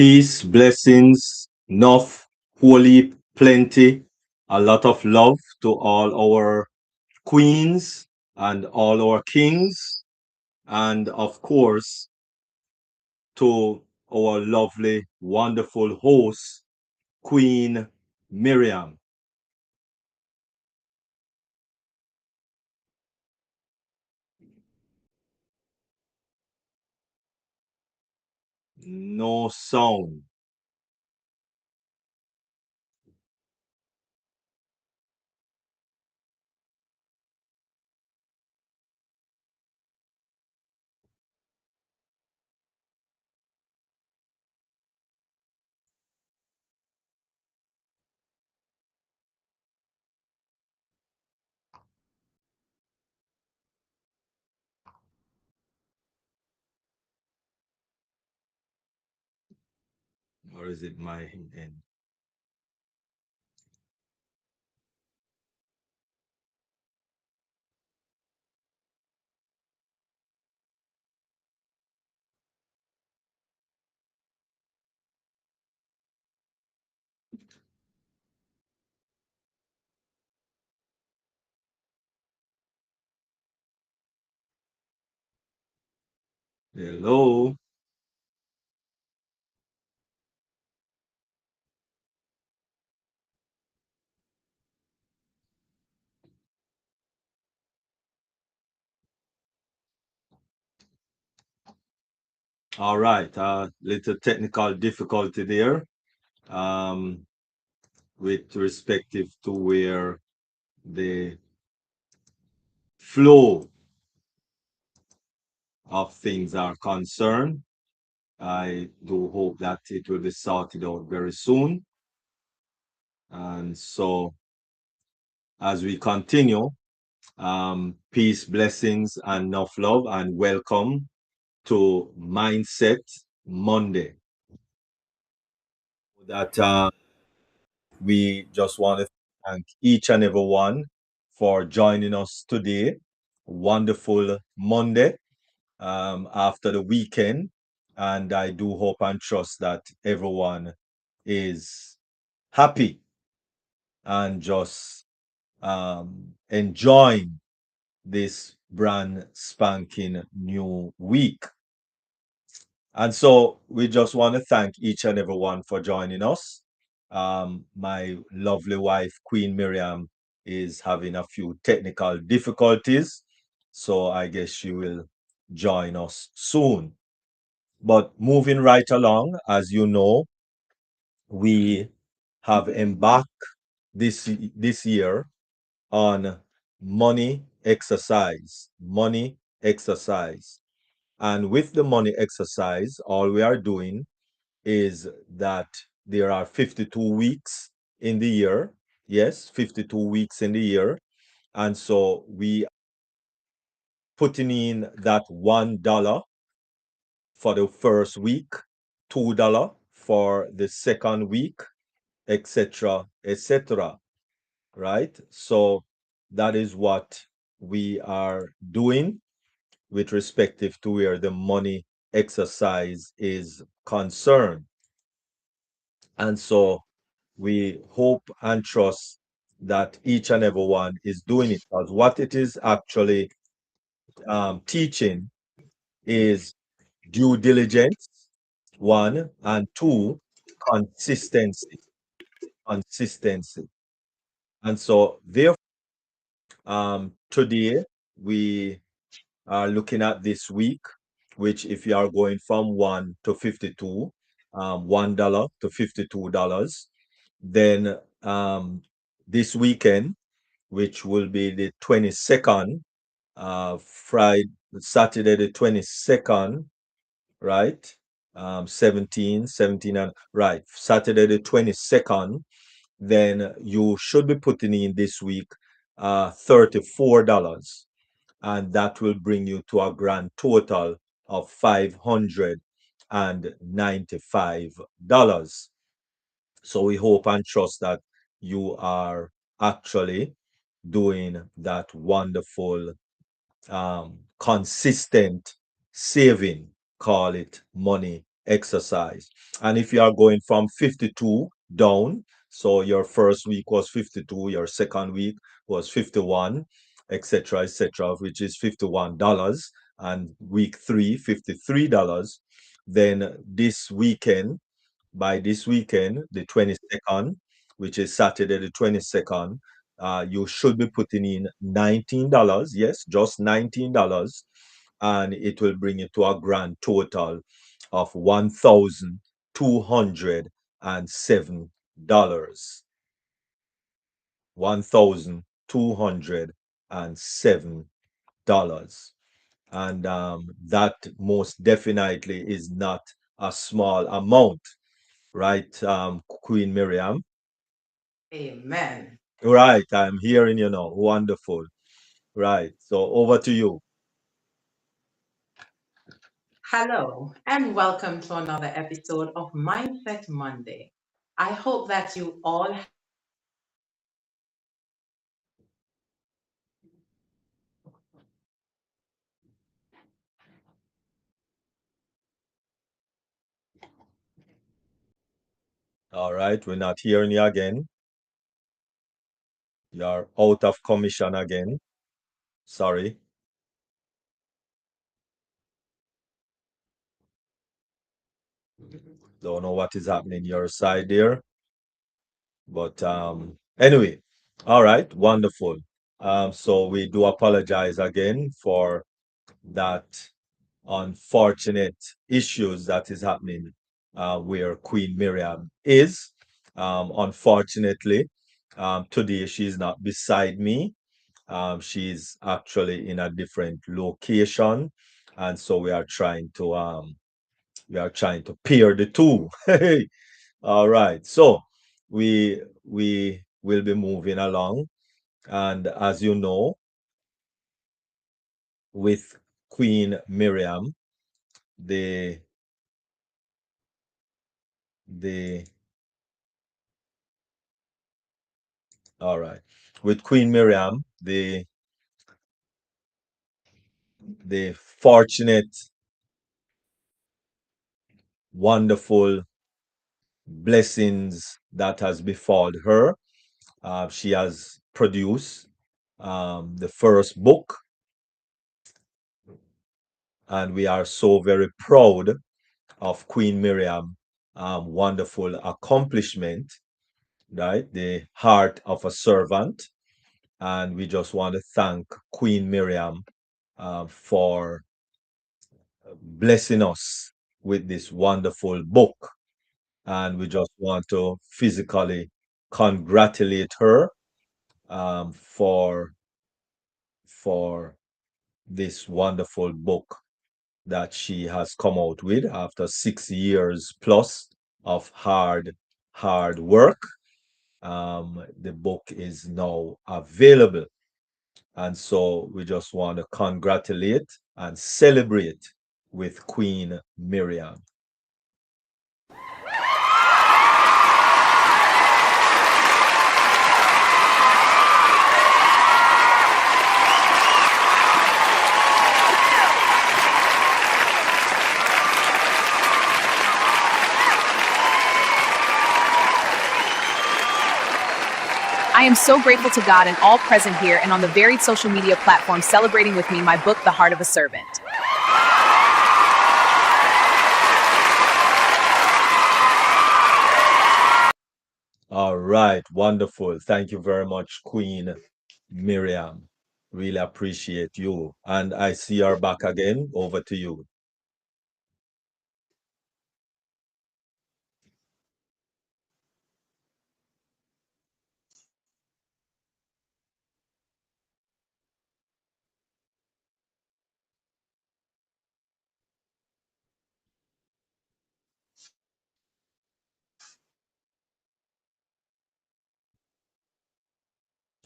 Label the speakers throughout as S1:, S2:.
S1: Peace, blessings, enough, holy, plenty, a lot of love to all our queens and all our kings, and of course to our lovely, wonderful host, Queen Miriam. No sound. Or is it my end? Hello. All right. Little technical difficulty there. Um, with respective to where the flow of things are concerned. I do hope that it will be sorted out very soon. And so, as we continue, peace, blessings, and enough love, and welcome to Mindset Monday. That we just want to thank each and every one for joining us today. Wonderful Monday after the weekend. And I do hope and trust that everyone is happy and just enjoying this brand spanking new week. And so we just want to thank each and everyone for joining us. My lovely wife, Queen Miriam, is having a few technical difficulties. So I guess she will join us soon. But moving right along, as you know, we have embarked this year on money exercise. Money exercise. And with the money exercise, all we are doing is that there are 52 weeks in the year. Yes, 52 weeks in the year. And so we putting in that $1 for the first week, $2 for the second week, etc., etc. Right? So that is what we are doing with respective to where the money exercise is concerned. And so we hope and trust that each and every one is doing it, because what it is actually teaching is due diligence, one, and two, consistency. Consistency. And so, therefore, today we are looking at this week, which if you are going from 1 to 52, $1 to $52, then this weekend, which will be the 22nd, Friday, Saturday the 22nd, right? 17, and right, Saturday the 22nd, then you should be putting in this week $34, and that will bring you to a grand total of $595. So we hope and trust that you are actually doing that wonderful, consistent saving, call it money exercise. And if you are going from 52 down, so your first week was 52, your second week was 51, etc., which is $51, and week three, $53, then by this weekend, the 22nd, which is Saturday the 22nd, you should be putting in $19. Yes, just $19. And it will bring you to a grand total of $1,207. $1,207. And that most definitely is not a small amount, right, Queen Miriam?
S2: Amen.
S1: Right, I'm hearing you now. Wonderful. Right. So over to you.
S2: Hello, and welcome to another episode of Mindset Monday. I hope that you all had a wonderful weekend.
S1: All right, we're not hearing you again. You're out of commission again. Sorry. Don't know what is happening your side there. But anyway, all right, wonderful. So we do apologize again for that unfortunate issues that is happening where Queen Miriam is. Unfortunately, today she's not beside me. She's actually in a different location, and so we are trying to pair the two. All right, so we will be moving along, and as you know, with Queen Miriam, the the all right, with Queen Miriam, the fortunate, wonderful blessings that has befallen her. She has produced the first book, and we are so very proud of Queen Miriam' wonderful accomplishment, right? The heart of a servant. And we just want to thank Queen Miriam for blessing us with this wonderful book. And we just want to physically congratulate her for this wonderful book that she has come out with after 6 years plus of hard work. The book is now available, and so we just want to congratulate and celebrate with Queen Miriam.
S3: I am so grateful to God and all present here and on the varied social media platforms celebrating with me my book, The Heart of a Servant.
S1: All right, wonderful. Thank you very much, Queen Miriam. Really appreciate you. And I see her back again. Over to you.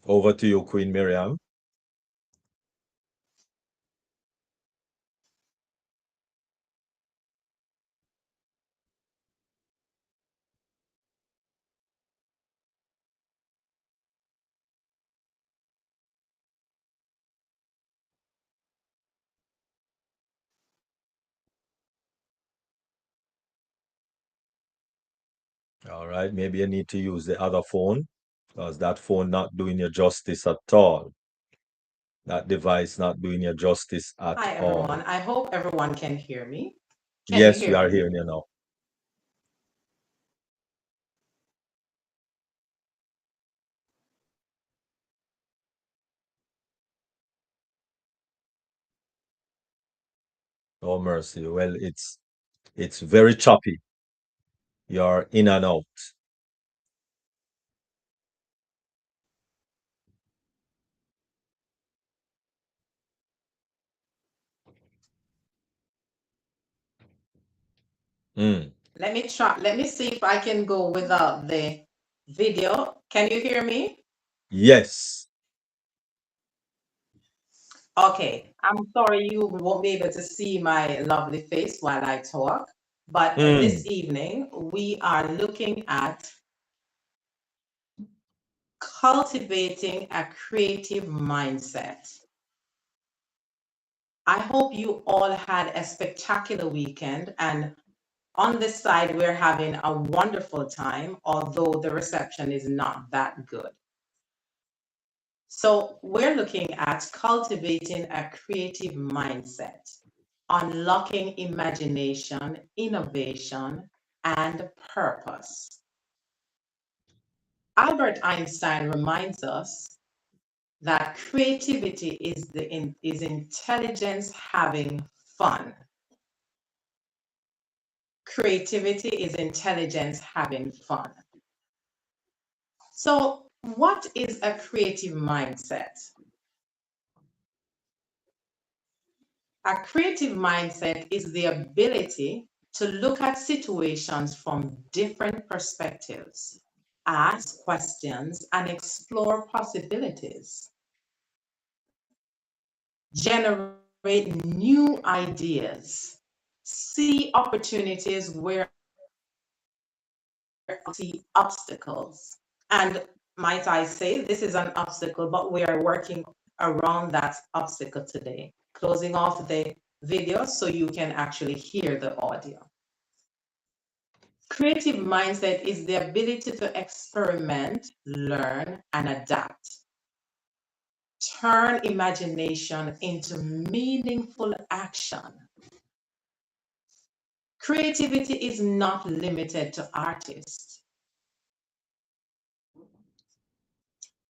S1: Over to you, Queen Miriam. All right, maybe you need to use the other phone because that phone not doing you justice at all. That device not doing you justice at
S2: Hi,
S1: all.
S2: everyone. I hope everyone can hear me. Can you
S1: Yes, we
S2: hear
S1: are
S2: me?
S1: hearing you now. Oh mercy. Well, it's very choppy. You're in and out. Mm.
S2: Let me see if I can go without the video. Can you hear me?
S1: Yes.
S2: Okay. I'm sorry you won't be able to see my lovely face while I talk, but
S1: Mm.
S2: this evening we are looking at cultivating a creative mindset. I hope you all had a spectacular weekend. And on this side, we're having a wonderful time, although the reception is not that good. So, we're looking at cultivating a creative mindset, unlocking imagination, innovation, and purpose. Albert Einstein reminds us that creativity is intelligence having fun. Creativity is intelligence having fun. So, what is a creative mindset? A creative mindset is the ability to look at situations from different perspectives, ask questions, and explore possibilities, generate new ideas, see opportunities where see obstacles. And might I say, this is an obstacle, but we are working around that obstacle today. Closing off the video so you can actually hear the audio. Creative mindset is the ability to experiment, learn, and adapt. Turn imagination into meaningful action. Creativity is not limited to artists.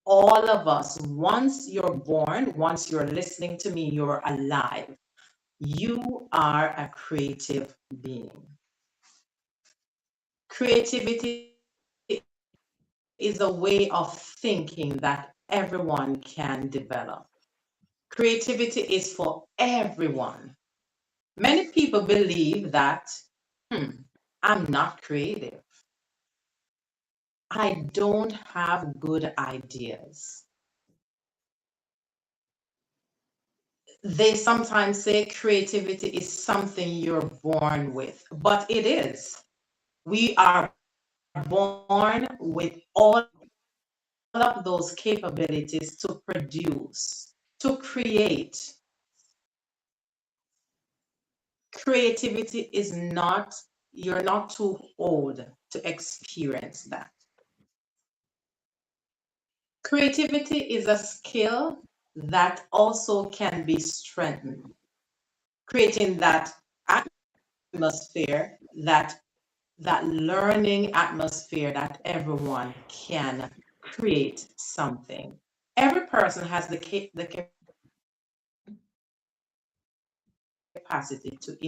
S2: All of us, once you're born, once you're listening to me, you're alive. You are a creative being. Creativity is a way of thinking that everyone can develop. Creativity is for everyone. Many people believe that, hmm, I'm not creative. I don't have good ideas. They sometimes say creativity is something you're born with, but it is. We are born with all of those capabilities to produce, to create. Creativity is not, you're not too old to experience that. Creativity is a skill that also can be strengthened, creating that atmosphere, that learning atmosphere that everyone can create something. Every person has the capacity to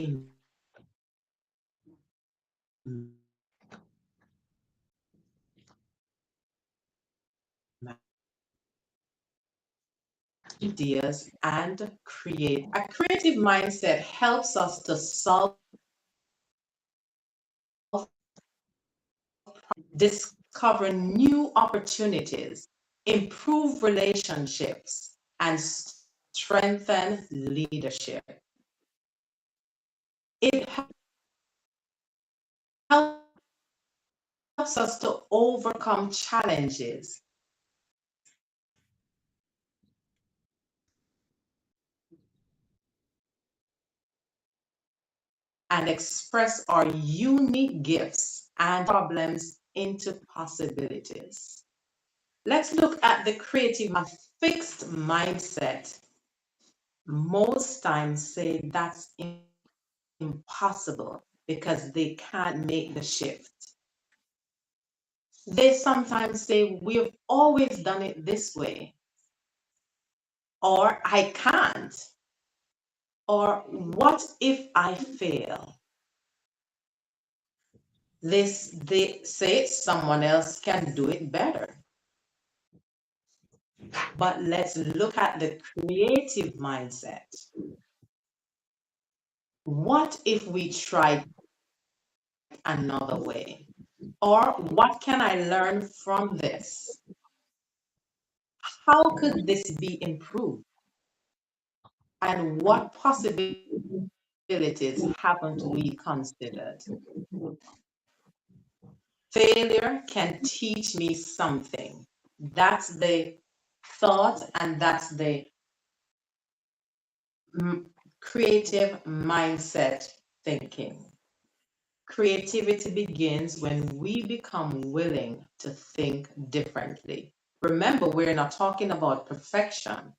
S2: ideas and create. A creative mindset helps us to solve, discover new opportunities, improve relationships, and strengthen leadership. It helps us to overcome challenges and express our unique gifts and problems into possibilities. Let's look at the creative. A fixed mindset most times say that's impossible because they can't make the shift. They sometimes say, we've always done it this way, or I can't, or what if I fail? They say someone else can do it better. But let's look at the creative mindset. What if we tried another way? Or what can I learn from this? How could this be improved? And what possibilities haven't we considered? Failure can teach me something. That's the thought, and that's the creative mindset thinking. Creativity begins when we become willing to think differently. Remember, we're not talking about perfection.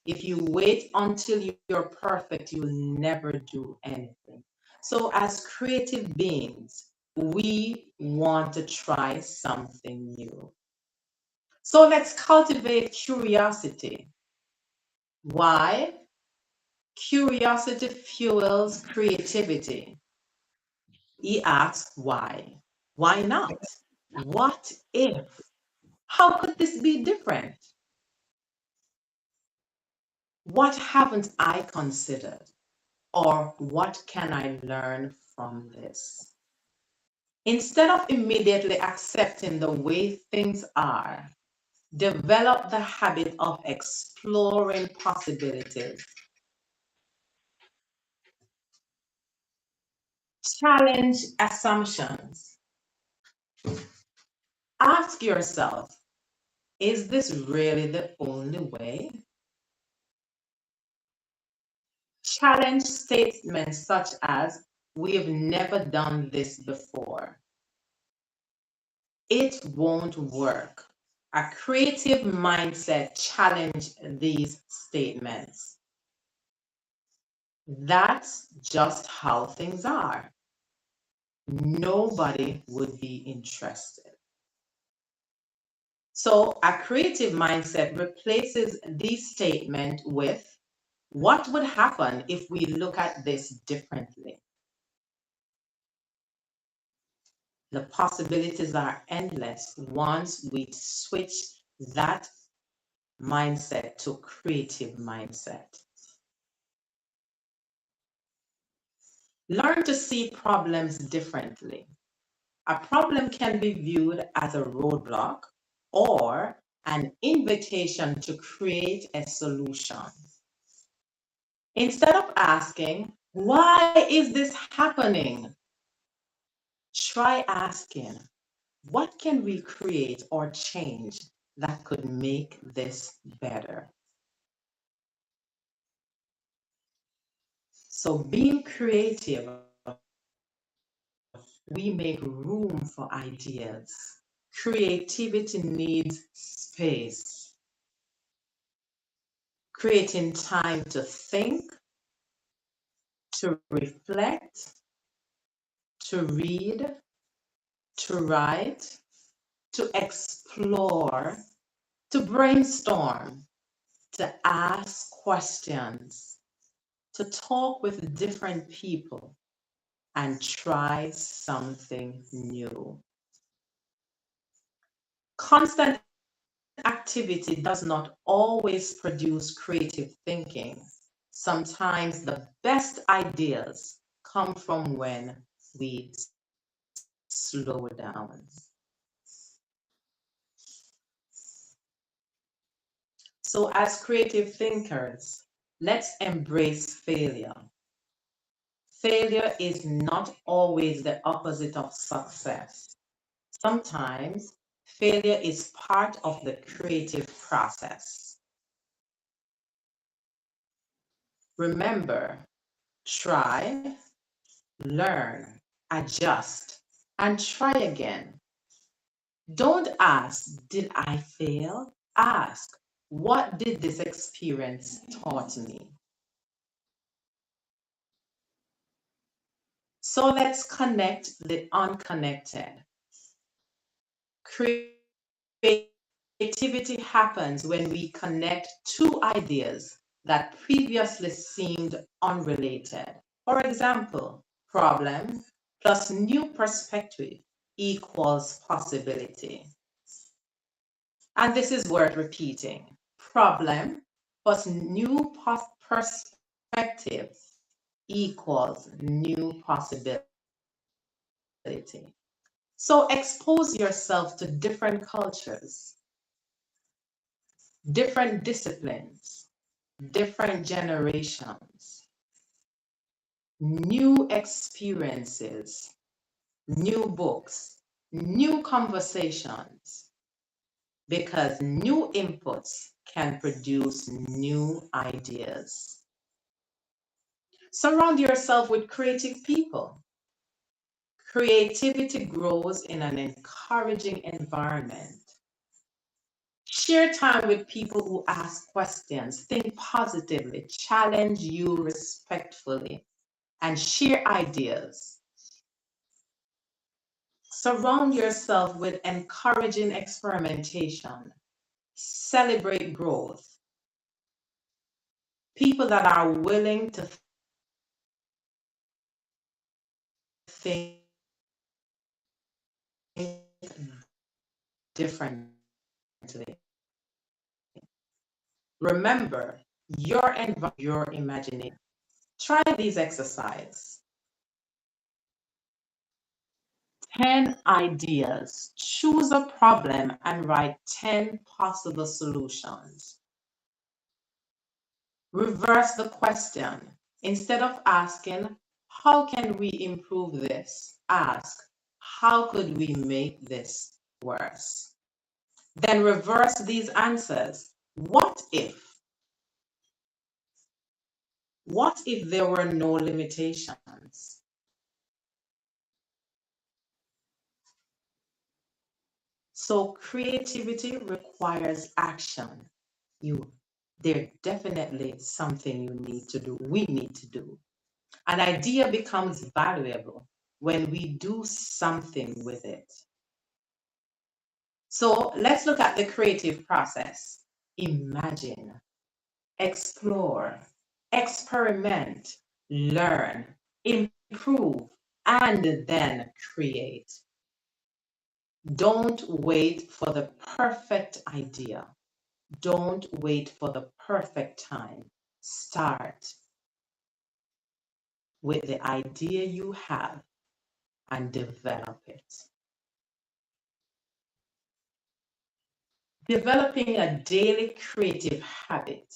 S2: If you wait until you're perfect, you'll never do anything. So, as creative beings, we want to try something new. So, let's cultivate curiosity. Why? Curiosity fuels creativity. He asks why. Why not? What if? How could this be different? What haven't I considered? Or what can I learn from this? Instead of immediately accepting the way things are, develop the habit of exploring possibilities. Challenge assumptions. Ask yourself, is this really the only way? Challenge statements such as, we've never done this before. It won't work. A creative mindset challenge these statements. That's just how things are. Nobody would be interested. So a creative mindset replaces these statements with, what would happen if we look at this differently? The possibilities are endless once we switch that mindset to creative mindset. Learn to see problems differently. A problem can be viewed as a roadblock or an invitation to create a solution. Instead of asking, why is this happening? Try asking, what can we create or change that could make this better? So, being creative, we make room for ideas. Creativity needs space, creating time to think, to reflect, to read, to write, to explore, to brainstorm, to ask questions, to talk with different people, and try something new. Constant activity does not always produce creative thinking. Sometimes the best ideas come from when we slow down. So, as creative thinkers, let's embrace failure. Failure is not always the opposite of success. Sometimes failure is part of the creative process. Remember, try, learn, adjust, and try again. Don't ask, did I fail? Ask, what did this experience taught me? So let's connect the unconnected. Creativity happens when we connect two ideas that previously seemed unrelated. For example, problem plus new perspective equals possibility. And this is worth repeating. Problem plus new perspective equals new possibility. So expose yourself to different cultures, different disciplines, different generations, new experiences, new books, new conversations, because new inputs can produce new ideas. Surround yourself with creative people. Creativity grows in an encouraging environment. Share time with people who ask questions, think positively, challenge you respectfully, and share ideas. Surround yourself with encouraging experimentation. Celebrate growth. People that are willing to think differently. Remember, your environment, your imagination. Try these exercises. 10 ideas. Choose a problem and write 10 possible solutions. Reverse the question. Instead of asking, how can we improve this? Ask, how could we make this worse? Then reverse these answers. What if? What if there were no limitations? So creativity requires action. There's definitely something you need to do, we need to do. An idea becomes valuable when we do something with it. So let's look at the creative process. Imagine, explore, experiment, learn, improve, and then create. Don't wait for the perfect idea. Don't wait for the perfect time. Start with the idea you have and develop it. Developing a daily creative habit.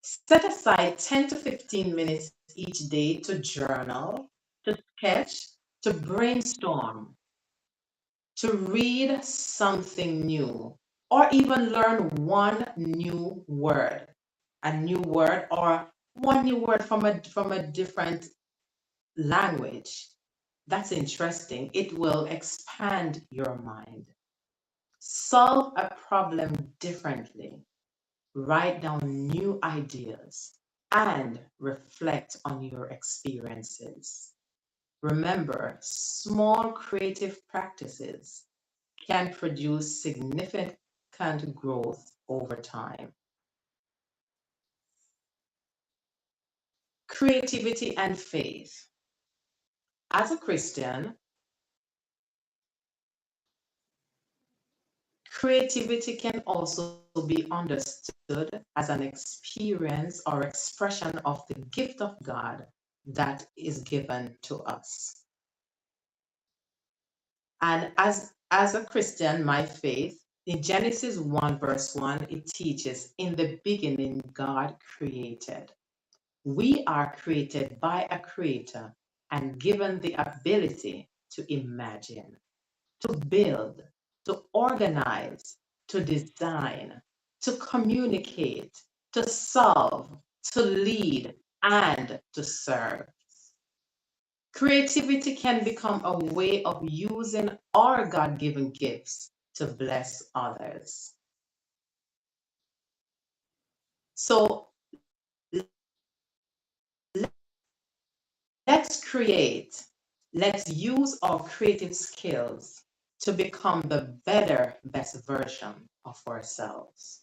S2: Set aside 10 to 15 minutes each day to journal, to sketch, to brainstorm, to read something new, or even learn one new word, a new word, or one new word from a different language. That's interesting. It will expand your mind. Solve a problem differently. Write down new ideas and reflect on your experiences. Remember, small creative practices can produce significant growth over time. Creativity and faith. As a Christian, creativity can also be understood as an experience or expression of the gift of God that is given to us. And as a Christian, my faith, in Genesis 1, verse 1, it teaches, in the beginning, God created. We are created by a creator and given the ability to imagine, to build, to organize, to design, to communicate, to solve, to lead, and to serve. Creativity can become a way of using our God given gifts to bless others. So let's create, let's use our creative skills to become the better, best version of ourselves.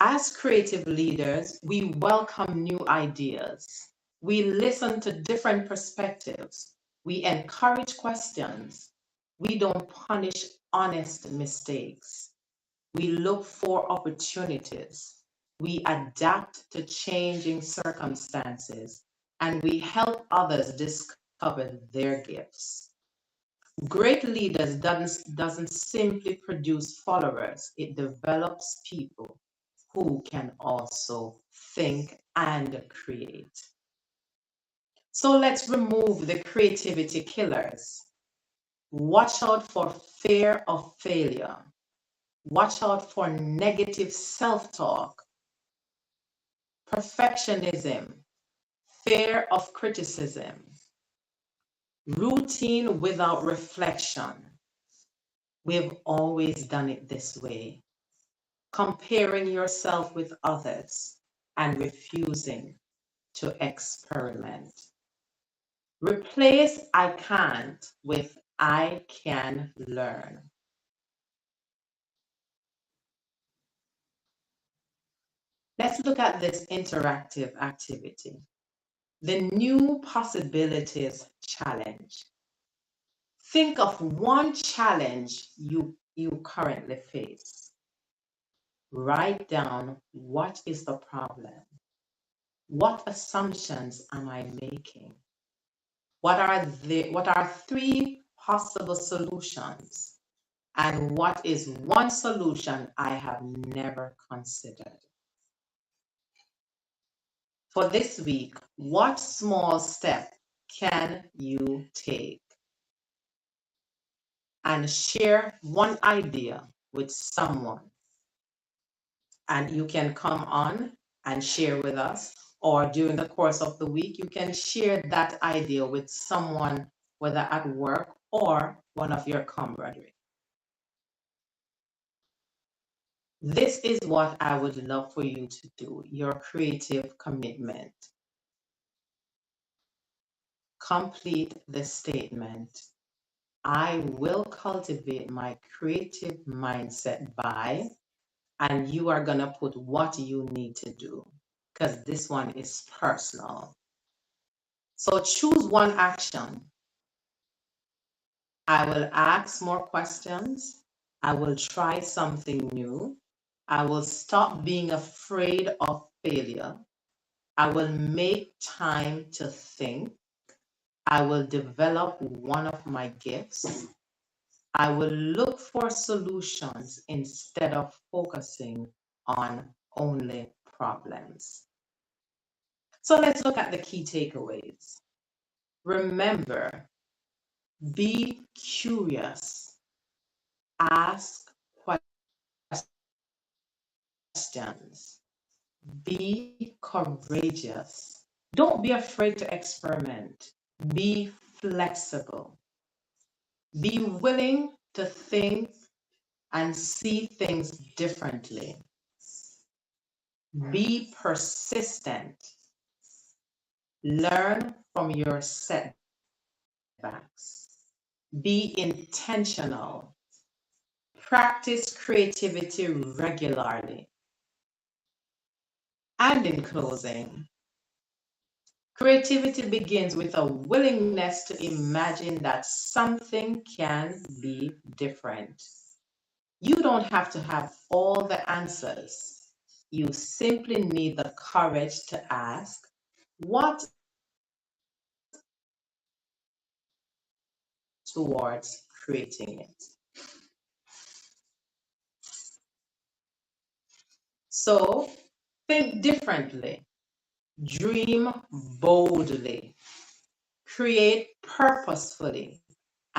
S2: As creative leaders, we welcome new ideas. We listen to different perspectives. We encourage questions. We don't punish honest mistakes. We look for opportunities. We adapt to changing circumstances. And we help others discover their gifts. Great leaders doesn't simply produce followers, it develops people who can also think and create. So let's remove the creativity killers. Watch out for fear of failure. Watch out for negative self talk, perfectionism, fear of criticism, routine without reflection. We've always done it this way. Comparing yourself with others and refusing to experiment. Replace I can't with I can learn. Let's look at this interactive activity. The New Possibilities Challenge. Think of one challenge you currently face. Write down what is the problem? What assumptions am I making? What are three possible solutions? And what is one solution I have never considered? For this week, what small step can you take? And share one idea with someone. And you can come on and share with us, or during the course of the week, you can share that idea with someone, whether at work or one of your camaraderie. This is what I would love for you to do, your creative commitment. Complete the statement. I will cultivate my creative mindset by, and you are going to put what you need to do, because this one is personal. So choose one action. I will ask more questions. I will try something new. I will stop being afraid of failure. I will make time to think. I will develop one of my gifts. I will look for solutions instead of focusing on only problems. So let's look at the key takeaways. Remember, be curious, ask questions, be courageous. Don't be afraid to experiment. Be flexible. Be willing to think and see things differently. Be persistent. Learn from your setbacks. Be intentional. Practice creativity regularly. And in closing, creativity begins with a willingness to imagine that something can be different. You don't have to have all the answers. You simply need the courage to ask, what towards creating it? So think differently, dream boldly, create purposefully,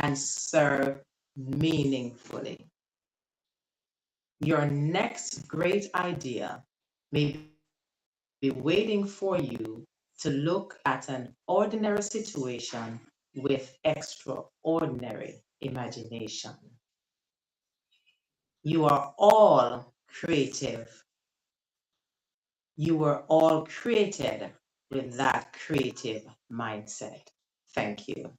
S2: and serve meaningfully. Your next great idea may be waiting for you to look at an ordinary situation with extraordinary imagination. You are all creative. You were all created with that creative mindset. Thank you.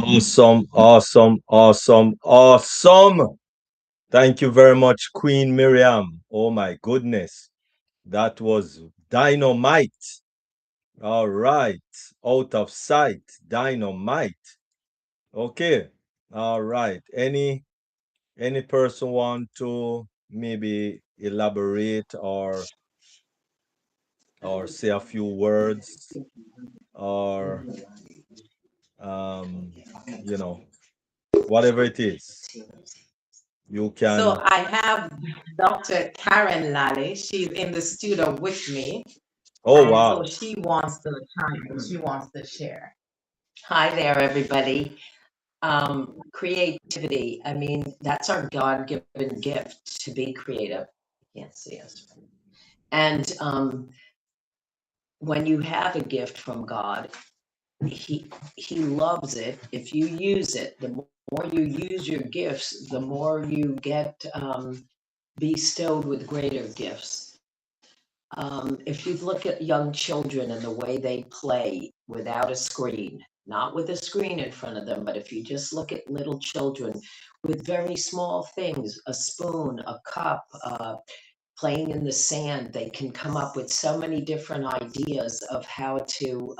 S1: Awesome, awesome, awesome, awesome. Thank you very much, Queen Miriam. Oh my goodness. That was dynamite. All right. Out of sight. Dynamite. Okay. All right. Any person want to maybe elaborate or say a few words or um you know whatever it is you
S2: So
S1: can.
S2: I have Dr. Karen Lally. She's in the studio with me.
S1: Oh
S2: And so
S1: wow.
S2: she wants to chime in. She wants to share.
S4: Hi there, everybody. Creativity, I mean, that's our God-given gift to be creative. You can't see us. And when you have a gift from God, He loves it if you use it. The more you use your gifts, the more you get bestowed with greater gifts. If you look at young children and the way they play without a screen, not with a screen in front of them, but if you just look at little children with very small things, a spoon, a cup, playing in the sand, they can come up with so many different ideas of how to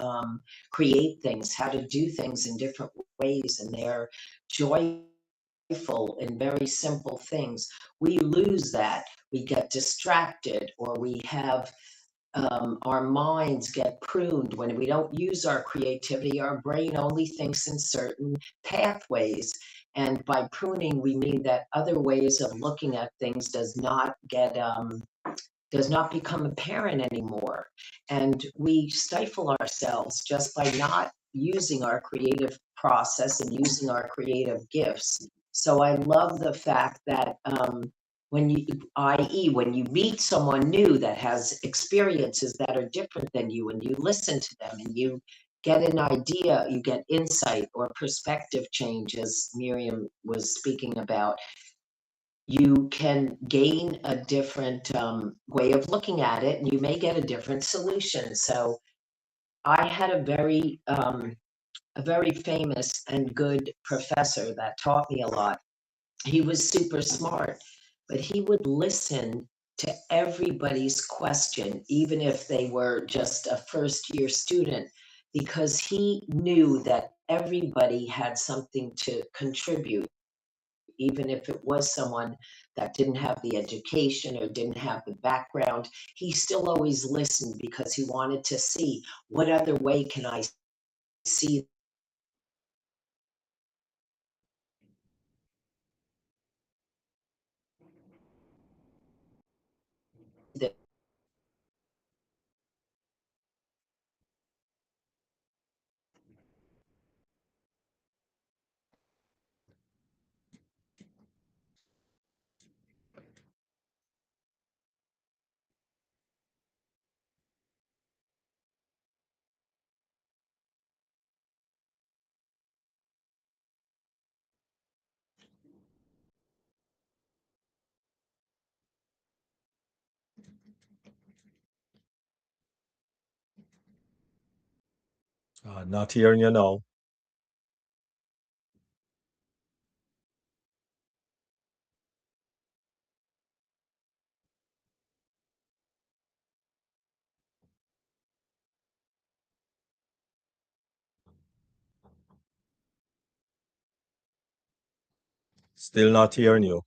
S4: create things, how to do things in different ways, and they're joyful in very simple things. We lose that. We get distracted, or we have our minds get pruned when we don't use our creativity. Our brain only thinks in certain pathways. And by pruning, we mean that other ways of looking at things does not become apparent anymore. And we stifle ourselves just by not using our creative process and using our creative gifts. So I love the fact that when you, i.e., when you meet someone new that has experiences that are different than you, and you listen to them and you get an idea, you get insight or perspective change, as Miriam was speaking about, you can gain a different way of looking at it, and you may get a different solution. So I had a very famous and good professor that taught me a lot. He was super smart, but he would listen to everybody's question, even if they were just a first year student, because he knew that everybody had something to contribute, even if it was someone that didn't have the education or didn't have the background. He still always listened because he wanted to see what other way can I see this.
S1: Not hearing you now. Still not hearing you.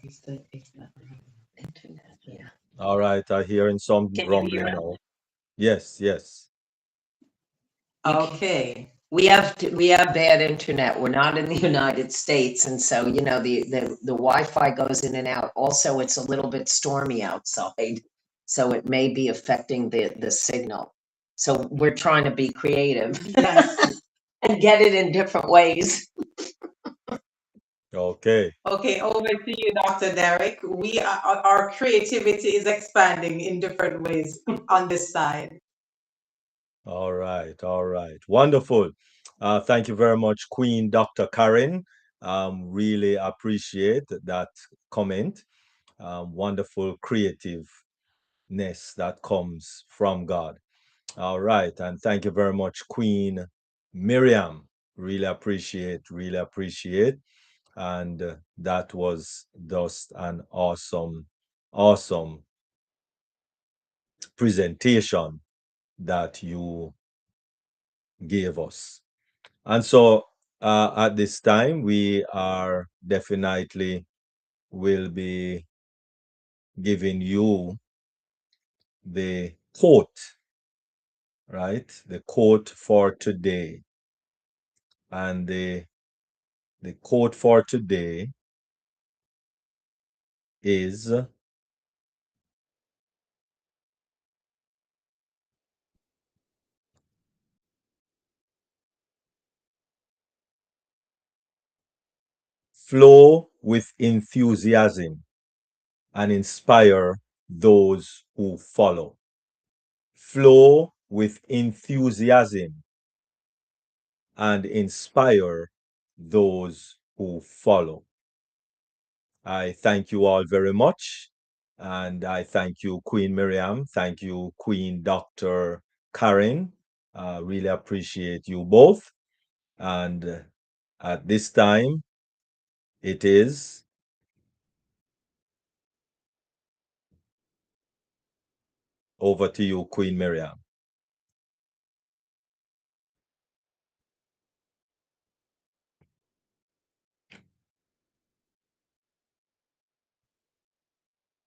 S4: Is the internet? Yeah.
S1: All right, I hearing some
S4: Can you hear
S1: rumbling
S4: it?
S1: now. Yes, yes.
S4: You can,
S2: Okay.
S4: We have bad internet. We're not in the United States, and so the Wi-Fi goes in and out. Also, it's a little bit stormy outside, so it may be affecting the signal. So we're trying to be creative
S2: Yes.
S4: and get it in different ways.
S1: Okay.
S2: Okay, over to you, Dr. Derek. Our creativity is expanding in different ways on this side.
S1: All right. All right. Wonderful. Thank you very much, Queen Dr. Karen. Really appreciate that comment. Wonderful creativeness that comes from God. All right. And thank you very much, Queen Miriam. Really appreciate, really appreciate. And that was just an awesome, awesome presentation that you gave us. And so at this time, we are definitely will be giving you the quote, right? The quote for today. And the quote for today is flow with enthusiasm and inspire those who follow. Flow with enthusiasm and inspire those who follow. I thank you all very much. And I thank you, Queen Miriam. Thank you, Queen Dr. Karen. Really appreciate you both. And at this time, it is over to you, Queen Miriam.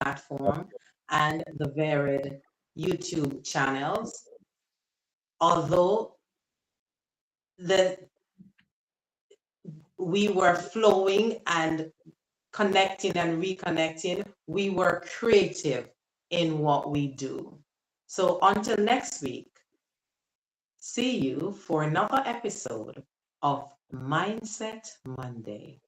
S2: Platform and the varied YouTube channels. Although the we were flowing and connecting and reconnecting, we were creative in what we do. So until next week, see you for another episode of Mindset Monday.